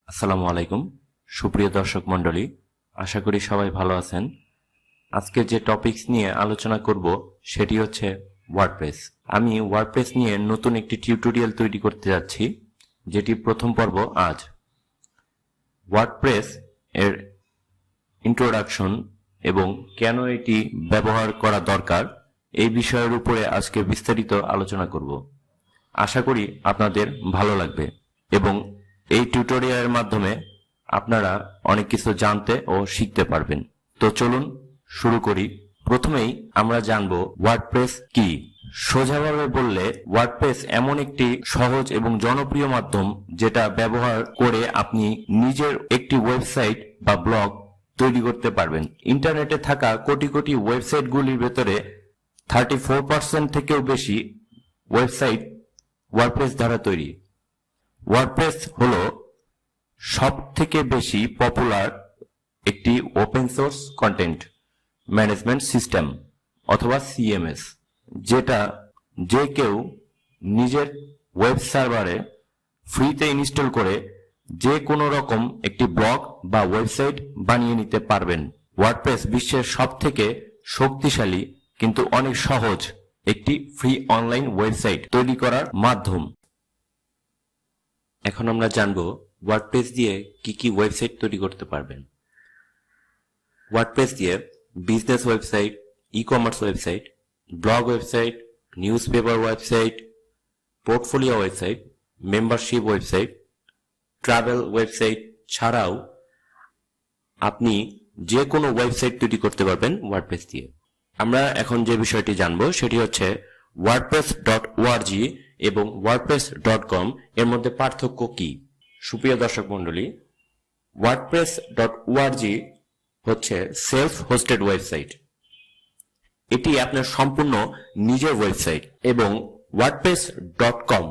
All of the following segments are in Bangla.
আসসালামু আলাইকুম সুপ্রিয় দর্শক মণ্ডলী, আশা করি সবাই ভালো আছেন। আজকে যে টপিকস নিয়ে আলোচনা করব সেটি হচ্ছে ওয়ার্ডপ্রেস। আমি ওয়ার্ডপ্রেস নিয়ে নতুন একটি টিউটোরিয়াল তৈরি করতে যাচ্ছি, যেটি প্রথম পর্ব আজ। ওয়ার্ডপ্রেস এর ইন্ট্রোডাকশন এবং কেন এটি ব্যবহার করা দরকার এই বিষয়ের উপরে আজকে বিস্তারিত আলোচনা করব। আশা করি আপনাদের ভালো লাগবে এবং এই টিউটোরিয়ালের মাধ্যমে আপনারা অনেক কিছু জানতে ও শিখতে পারবেন। তো চলুন শুরু করি। প্রথমেই আমরা জানব ওয়ার্ডপ্রেস কি। সোজাভাবে বললে ওয়ার্ডপ্রেস এমন একটি সহজ এবং জনপ্রিয় মাধ্যম যেটা ব্যবহার করে আপনি নিজের একটি ওয়েবসাইট বা ব্লগ তৈরি করতে পারবেন। ইন্টারনেটে থাকা কোটি কোটি ওয়েবসাইটগুলির ভেতরে 34% থেকেও বেশি ওয়েবসাইট ওয়ার্ডপ্রেস দ্বারা তৈরি। ওয়ার্ডপ্রেস হলো সবথেকে বেশি পপুলার একটি open source content management system অথবা সিএমএস, যেটা যে কেউ নিজের ওয়েব সার্ভারে ফ্রিতে ইনস্টল করে যে কোনো রকম একটি ব্লগ বা ওয়েবসাইট বানিয়ে নিতে পারবেন। ওয়ার্ডপ্রেস বিশ্বের সবথেকে শক্তিশালী কিন্তু অনেক সহজ একটি ফ্রি অনলাইন ওয়েবসাইট তৈরি করার মাধ্যম। এখন আমরা জানব ওয়ার্ডপ্রেস দিয়ে কি কি ওয়েবসাইট তৈরি করতে পারবেন। ওয়ার্ডপ্রেস দিয়ে business website, e commerce website, blog website, news paper website, portfolio website, membership website, travel website ছাড়াও আপনি যে কোনো ওয়েবসাইট তৈরি করতে পারবেন ওয়ার্ডপ্রেস দিয়ে। আমরা এখন যে বিষয়টি জানব সেটি হচ্ছে wordpress.org এবং wordpress.com এর মধ্যে পার্থক্য কি। সুপ্রিয় দর্শক মণ্ডলী, wordpress.org হচ্ছে সেলফ হোস্টেড ওয়েবসাইট। এটি আপনার সম্পূর্ণ নিজের ওয়েবসাইট। এবং wordpress.com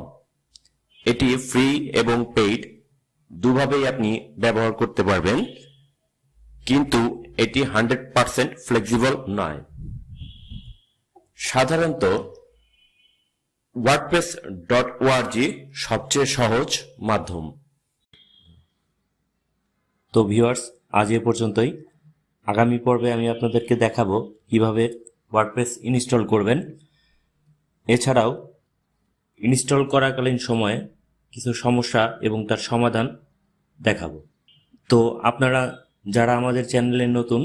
এটি ফ্রি এবং পেইড দুভাবেই আপনি ব্যবহার করতে পারবেন, কিন্তু এটি 100% ফ্লেক্সিবল নয়। সাধারণত wordpress.org সবচেয়ে সহজ মাধ্যম। তো ভিউয়ার্স, আজ এ পর্যন্তই। আগামী পর্বে আমি আপনাদেরকে দেখাবো কিভাবে ওয়ার্ডপ্রেস ইনস্টল করবেন। এছাড়াও ইনস্টল করাকালীন সময়ে কিছু সমস্যা এবং তার সমাধান দেখাবো। তো আপনারা যারা আমাদের চ্যানেলে নতুন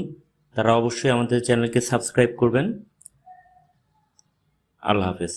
তারা অবশ্যই আমাদের চ্যানেলকে সাবস্ক্রাইব করবেন। আল্লাহ হাফেজ।